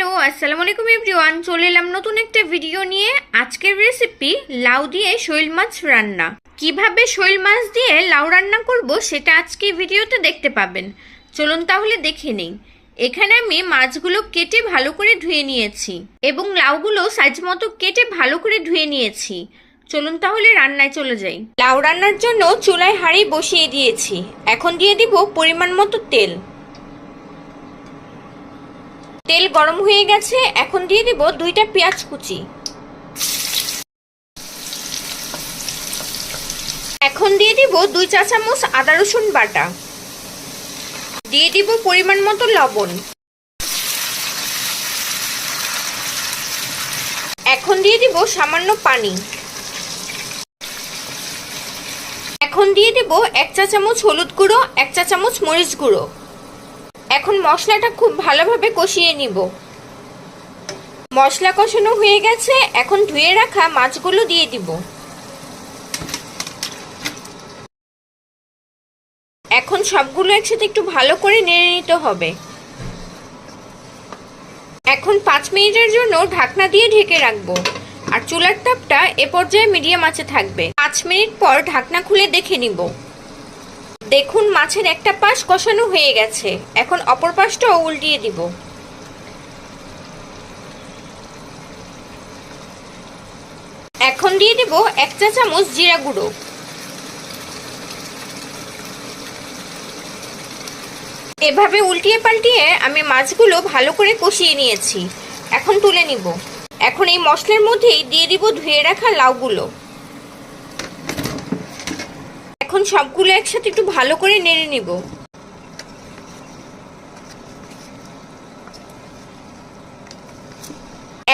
Hello আসসালামু আলাইকুম everyone, চলে এলাম নতুন একটা ভিডিও নিয়ে। আজকের রেসিপি লাউ দিয়ে শৈল মাছ রান্না। কিভাবে শৈল মাছ দিয়ে লাউ রান্না করব সেটা আজকে ভিডিওতে দেখতে পাবেন। চলুন তাহলে দেখে নেই। এখানে আমি মাছগুলো কেটে ভালো করে ধুয়ে নিয়েছি এবং লাউগুলো সাইজ মতো কেটে ভালো করে ধুয়ে নিয়েছি। চলুন তাহলে রান্নায় চলে যাই। লাউ রান্নার জন্য চুলায় হাঁড়ি বসিয়ে দিয়েছি। এখন দিয়ে দিব পরিমাণ মতো তেল। তেল গরম হয়ে গেছে, এখন দিয়ে দিব 2টা পেঁয়াজ কুচি। এখন দিয়ে দিব 2 চা চামচ আদা রসুন বাটা। দিয়ে দিব পরিমাণ মতো লবণ। এখন দিয়ে দিব সামান্য পানি। এখন দিয়ে দিব 1 চা চামচ হলুদ গুঁড়ো, 1 চা চামচ মরিচ গুঁড়ো। এখন মশলাটা খুব ভালোভাবে কষিয়ে নিব। মশলা কষানো হয়ে গেছে, এখন ধুয়ে রাখা মাছগুলো দিয়ে দিব। এখন সবগুলো একসাথে একটু ভালো করে নেড়ে নিতে হবে। এখন 5 মিনিটের জন্য ঢাকনা দিয়ে ঢেকে রাখবো। আর চুলার তাপটা এ পর্যায়ে মিডিয়াম আঁচে থাকবে। 5 মিনিট পর ঢাকনা খুলে দেখে নিব। দেখুন মাছের একটা পাশ কষানো হয়ে গেছে, এখন অপর পাশটাও উল্টিয়ে দিব। এখন দিয়ে দেব 1 চা চামচ জিরা গুঁড়ো। এভাবে উল্টিয়ে পাল্টিয়ে আমি মাছগুলো ভালো করে কষিয়ে নিয়েছি। এখন তুলে নিব। এখন এই মশলার মধ্যেই দিয়ে দিব ধুয়ে রাখা লাউগুলো। এখন সবগুলো একসাথে একটু ভালো করে নেড়ে নিব।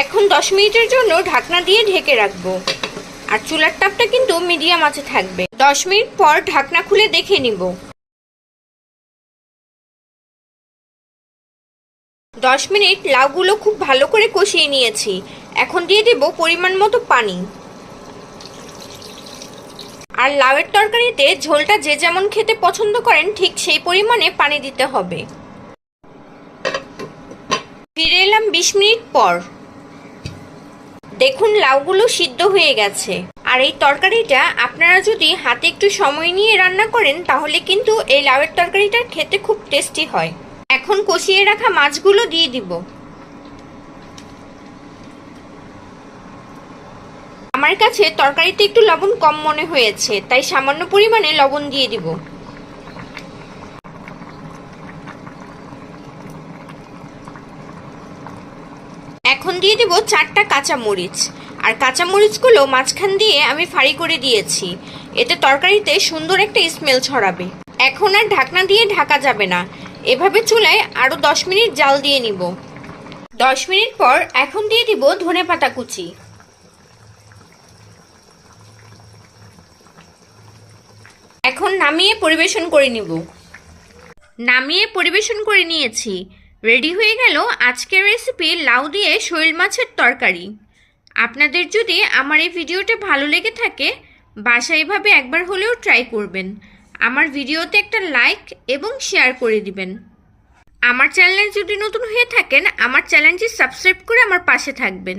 এখন 10 মিনিটের জন্য ঢাকনা দিয়ে ঢেকে রাখবো। আর চুলার তাপটা কিন্তু মিডিয়াম আঁচে থাকবে। 10 মিনিট পর ঢাকনা খুলে দেখে নিব। 10 মিনিট লাউগুলো খুব ভালো করে কষিয়ে নিয়েছি। এখন দিয়ে দেব পরিমাণ মতো পানি। আর লাউয়ের তরকারিতে ঝোলটা যে যেমন খেতে পছন্দ করেন ঠিক সেই পরিমাণে পানি দিতে হবে। ফিরে এলাম 20 মিনিট পর। দেখুন লাউগুলো সিদ্ধ হয়ে গেছে। আর এই তরকারিটা আপনারা যদি হাতে একটু সময় নিয়ে রান্না করেন তাহলে কিন্তু এই লাউয়ের তরকারিটা খেতে খুব টেস্টি হয়। এখন কষিয়ে রাখা মাছগুলো দিয়ে দিব। আমার কাছে তরকারিতে একটু লবণ কম মনে হয়েছে, তাই সামান্য পরিমাণে লবণ দিয়ে দিব। এখন দিয়ে দিব 4টা কাঁচামরিচ। আর কাঁচামরিচগুলো মাঝখান দিয়ে আমি ফাড়ি করে দিয়েছি, এতে তরকারিতে সুন্দর একটা স্মেল ছড়াবে। এখন আর ঢাকনা দিয়ে ঢাকা যাবে না, এভাবে চুলায় আরো 10 মিনিট জাল দিয়ে নিব। 10 মিনিট পর এখন দিয়ে দিব ধনেপাতা কুচি। এখন নামিয়ে পরিবেশন করে নিব। নামিয়ে পরিবেশন করে নিয়েছি। রেডি হয়ে গেল আজকের রেসিপি লাউ দিয়ে শৈল মাছের তরকারি। আপনাদের যদি আমার এই ভিডিওটা ভালো লেগে থাকে বাসায় এভাবে একবার হলেও ট্রাই করবেন। আমার ভিডিওতে একটা লাইক এবং শেয়ার করে দিবেন। আমার চ্যানেলে যদি নতুন হয়ে থাকেন আমার চ্যানেলটি সাবস্ক্রাইব করে আমার পাশে থাকবেন।